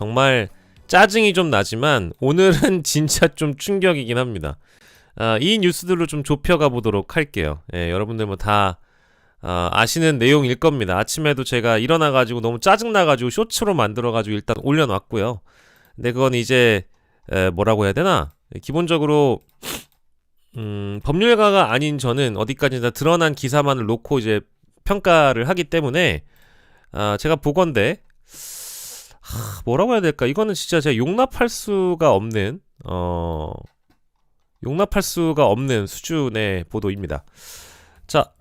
정말 짜증이 좀 나지만 오늘은 진짜 좀 충격이긴 합니다. 이 뉴스들로 좀 좁혀가 보도록 할게요. 예, 여러분들 뭐 다 아시는 내용일 겁니다. 아침에도 제가 일어나가지고 너무 짜증나가지고 쇼츠로 만들어가지고 일단 올려놨고요. 근데 그건 이제 뭐라고 해야 되나? 기본적으로 법률가가 아닌 저는 어디까지나 드러난 기사만을 놓고 이제 평가를 하기 때문에 제가 보건대 뭐라고 해야 될까? 이거는 진짜 제가 용납할 수가 없는 수준의 보도입니다. 자,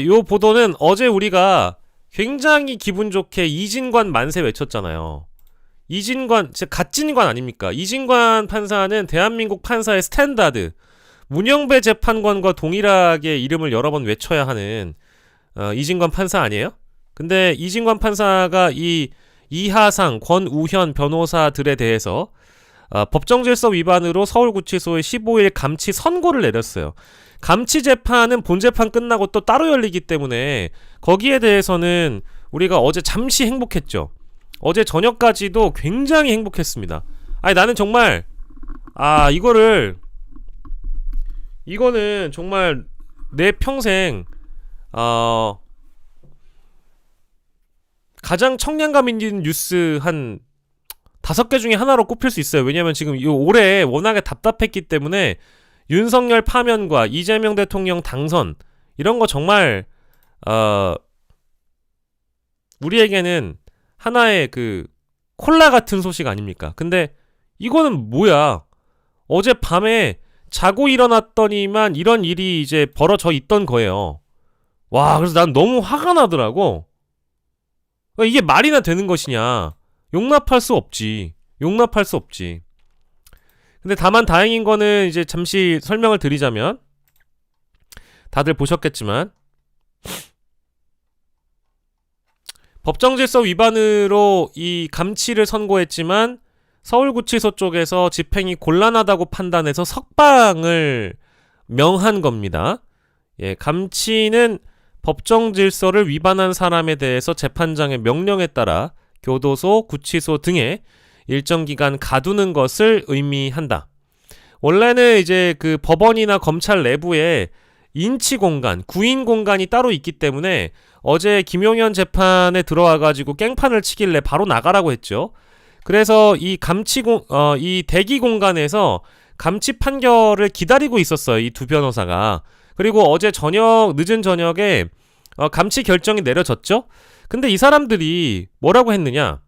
요 보도는 어제 우리가 굉장히 기분 좋게 이진관 만세 외쳤잖아요. 이진관, 갓진관 아닙니까? 이진관 판사는 대한민국 판사의 스탠다드, 문영배 재판관과 동일하게 이름을 여러 번 외쳐야 하는 이진관 판사 아니에요? 근데 이진관 판사가 이 이하상, 권우현 변호사들에 대해서 법정질서 위반으로 서울구치소에 15일 감치 선고를 내렸어요. 감치 재판은 본재판 끝나고 또 따로 열리기 때문에 거기에 대해서는 우리가 어제 잠시 행복했죠. 어제 저녁까지도 굉장히 행복했습니다. 아니 나는 정말 이거는 정말 내 평생 가장 청량감 있는 뉴스 한 5개 중에 하나로 꼽힐 수 있어요. 왜냐면 지금 이 올해 워낙에 답답했기 때문에 윤석열 파면과 이재명 대통령 당선 이런 거 정말 우리에게는 하나의 그 콜라 같은 소식 아닙니까? 근데 이거는 뭐야? 어제 밤에 자고 일어났더니만 이런 일이 이제 벌어져 있던 거예요. 와, 그래서 난 너무 화가 나더라고. 이게 말이나 되는 것이냐? 용납할 수 없지. 근데 다만 다행인 거는 이제 잠시 설명을 드리자면 다들 보셨겠지만 법정질서 위반으로 이 감치를 선고했지만 서울구치소 쪽에서 집행이 곤란하다고 판단해서 석방을 명한 겁니다. 예, 감치는 법정질서를 위반한 사람에 대해서 재판장의 명령에 따라 교도소, 구치소 등에 일정 기간 가두는 것을 의미한다. 원래는 이제 그 법원이나 검찰 내부에 인치 공간, 구인 공간이 따로 있기 때문에 어제 김용현 재판에 들어와가지고 깽판을 치길래 바로 나가라고 했죠. 그래서 이 이 대기 공간에서 감치 판결을 기다리고 있었어요. 이 두 변호사가. 그리고 어제 늦은 저녁에 감치 결정이 내려졌죠. 근데 이 사람들이 뭐라고 했느냐?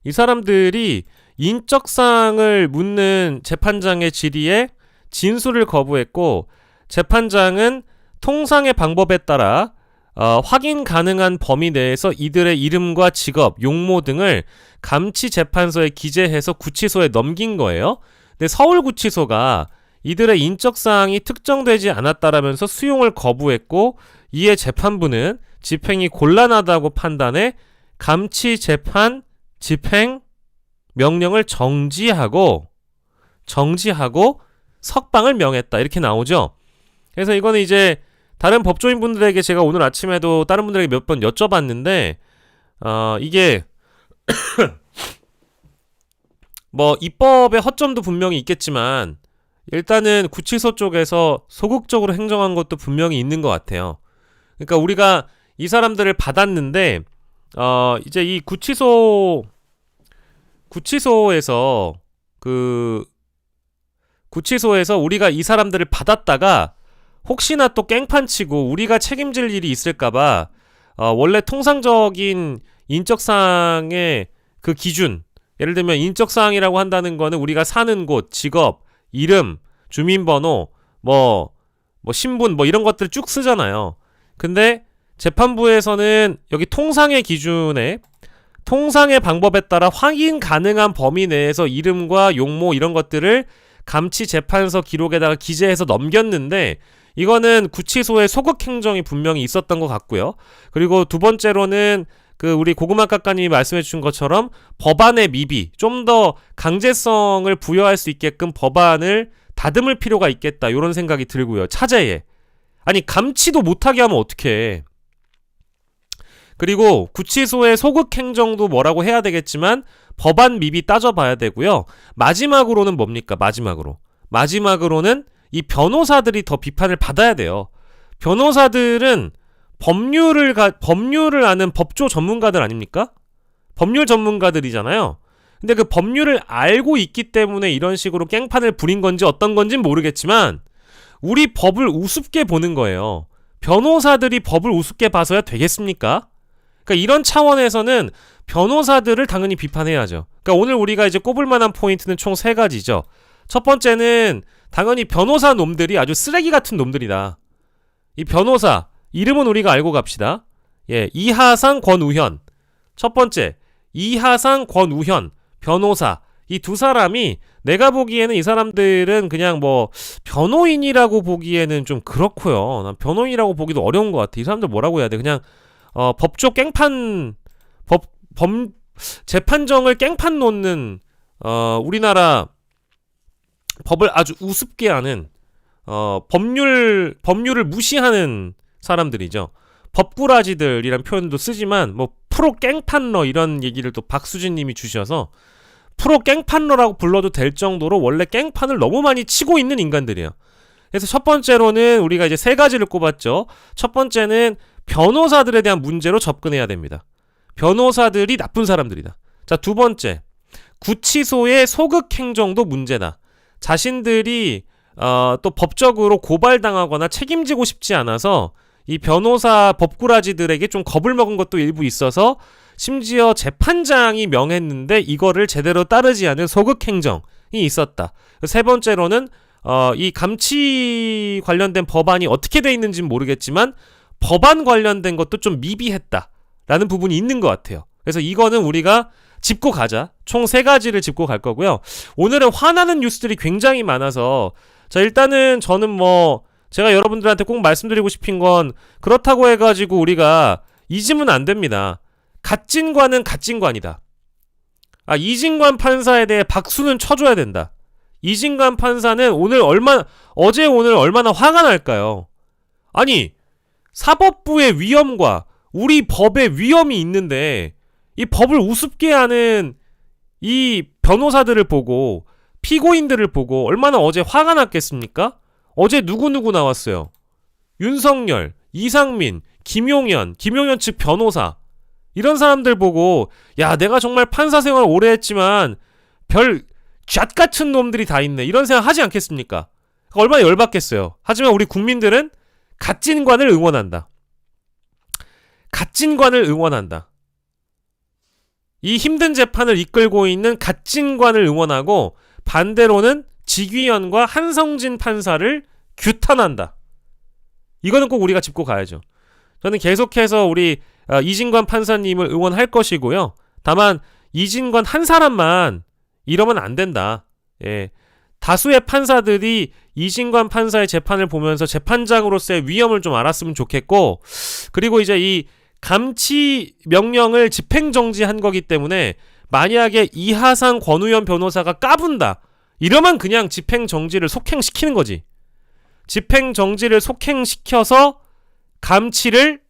이 사람들이 인적사항을 묻는 재판장의 질의에 진술을 거부했고 재판장은 통상의 방법에 따라 확인 가능한 범위 내에서 이들의 이름과 직업, 용모 등을 감치재판서에 기재해서 구치소에 넘긴 거예요. 근데 서울구치소가 이들의 인적사항이 특정되지 않았다라면서 수용을 거부했고 이에 재판부는 집행이 곤란하다고 판단해 감치재판 집행 명령을 정지하고 석방을 명했다. 이렇게 나오죠. 그래서 이거는 이제 다른 법조인분들에게 제가 오늘 아침에도 다른 분들에게 몇 번 여쭤봤는데 이게 뭐 입법의 허점도 분명히 있겠지만 일단은 구치소 쪽에서 소극적으로 행정한 것도 분명히 있는 것 같아요. 그러니까 우리가 이 사람들을 받았는데 이제 이 구치소에서 우리가 이 사람들을 받았다가 혹시나 또 깽판 치고 우리가 책임질 일이 있을까봐 원래 통상적인 인적사항의 그 기준, 예를 들면 인적사항이라고 한다는 거는 우리가 사는 곳, 직업, 이름, 주민번호, 뭐 신분 이런 것들 쭉 쓰잖아요. 근데 재판부에서는 여기 통상의 기준에 통상의 방법에 따라 확인 가능한 범위 내에서 이름과 용모 이런 것들을 감치 재판서 기록에다가 기재해서 넘겼는데 이거는 구치소의 소극 행정이 분명히 있었던 것 같고요. 그리고 두 번째로는 그 우리 고구마 작가님이 말씀해 주신 것처럼 법안의 미비, 좀 더 강제성을 부여할 수 있게끔 법안을 다듬을 필요가 있겠다 이런 생각이 들고요. 차제에. 아니 감치도 못하게 하면 어떡해. 그리고 구치소의 소극 행정도 뭐라고 해야 되겠지만 법안 미비 따져봐야 되고요. 마지막으로는 뭡니까? 마지막으로는 이 변호사들이 더 비판을 받아야 돼요. 변호사들은 법률을 아는 법조 전문가들 아닙니까? 법률 전문가들이잖아요. 근데 그 법률을 알고 있기 때문에 이런 식으로 깽판을 부린 건지 어떤 건지는 모르겠지만 우리 법을 우습게 보는 거예요. 변호사들이 법을 우습게 봐서야 되겠습니까? 그러니까 이런 차원에서는 변호사들을 당연히 비판해야죠. 그러니까 오늘 우리가 이제 꼽을 만한 포인트는 총 3가지죠. 첫 번째는 당연히 변호사 놈들이 아주 쓰레기 같은 놈들이다. 이 변호사 이름은 우리가 알고 갑시다. 예, 이하상 권우현. 첫 번째, 이하상 권우현 변호사. 이 두 사람이 내가 보기에는 이 사람들은 그냥 뭐 변호인이라고 보기에는 좀 그렇고요. 난 변호인이라고 보기도 어려운 것 같아. 이 사람들 뭐라고 해야 돼? 그냥 법조 깽판 재판정을 깽판 놓는 우리나라 법을 아주 우습게 하는 법률을 무시하는 사람들이죠. 법꾸라지들이란 표현도 쓰지만 뭐 프로 깽판러 이런 얘기를 또 박수진 님이 주셔서 프로 깽판러라고 불러도 될 정도로 원래 깽판을 너무 많이 치고 있는 인간들이에요. 그래서 첫 번째로는 우리가 이제 3가지를 꼽았죠. 첫 번째는 변호사들에 대한 문제로 접근해야 됩니다. 변호사들이 나쁜 사람들이다. 자, 두 번째, 구치소의 소극 행정도 문제다. 자신들이 또 법적으로 고발당하거나 책임지고 싶지 않아서 이 변호사 법꾸라지들에게 좀 겁을 먹은 것도 일부 있어서 심지어 재판장이 명했는데 이거를 제대로 따르지 않은 소극 행정이 있었다. 세 번째로는 이 감치 관련된 법안이 어떻게 돼 있는지는 모르겠지만 법안 관련된 것도 좀 미비했다라는 부분이 있는 것 같아요. 그래서 이거는 우리가 짚고 가자. 총 3가지를 짚고 갈 거고요. 오늘은 화나는 뉴스들이 굉장히 많아서 자, 일단은 저는 뭐 제가 여러분들한테 꼭 말씀드리고 싶은 건 그렇다고 해가지고 우리가 잊으면 안 됩니다. 갓진관은 갓진관이다. 이진관 판사에 대해 박수는 쳐줘야 된다. 이진관 판사는 어제 오늘 얼마나 화가 날까요? 아니, 사법부의 위험과 우리 법의 위험이 있는데 이 법을 우습게 하는 이 변호사들을 보고 피고인들을 보고 얼마나 어제 화가 났겠습니까? 어제 누구누구 나왔어요. 윤석열, 이상민, 김용현 측 변호사 이런 사람들 보고 야, 내가 정말 판사 생활 오래 했지만 별 잣같은 놈들이 다 있네 이런 생각 하지 않겠습니까? 얼마나 열받겠어요. 하지만 우리 국민들은 갓진관을 응원한다. 갓진관을 응원한다. 이 힘든 재판을 이끌고 있는 갓진관을 응원하고 반대로는 직위원과 한성진 판사를 규탄한다. 이거는 꼭 우리가 짚고 가야죠. 저는 계속해서 우리 이진관 판사님을 응원할 것이고요. 다만 이진관 한 사람만 이러면 안 된다. 예. 다수의 판사들이 이진관 판사의 재판을 보면서 재판장으로서의 위험을 좀 알았으면 좋겠고, 그리고 이제 이 감치 명령을 집행정지한 거기 때문에 만약에 이하상 권우현 변호사가 까분다 이러면 그냥 집행정지를 속행시키는 거지. 집행정지를 속행시켜서 감치를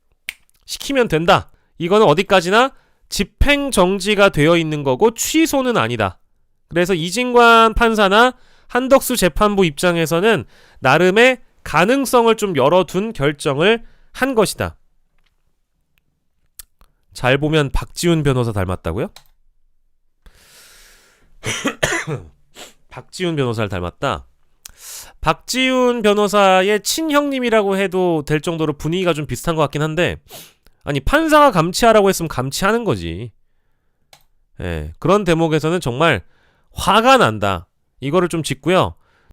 시키면 된다. 이거는 어디까지나 집행정지가 되어 있는 거고 취소는 아니다. 그래서 이진관 판사나 한덕수 재판부 입장에서는 나름의 가능성을 좀 열어둔 결정을 한 것이다. 잘 보면 박지훈 변호사 닮았다고요? 박지훈 변호사를 닮았다. 박지훈 변호사의 친형님이라고 해도 될 정도로 분위기가 좀 비슷한 것 같긴 한데, 아니 판사가 감치하라고 했으면 감치하는 거지. 예, 그런 대목에서는 정말 화가 난다. 이거를 좀 짚고요.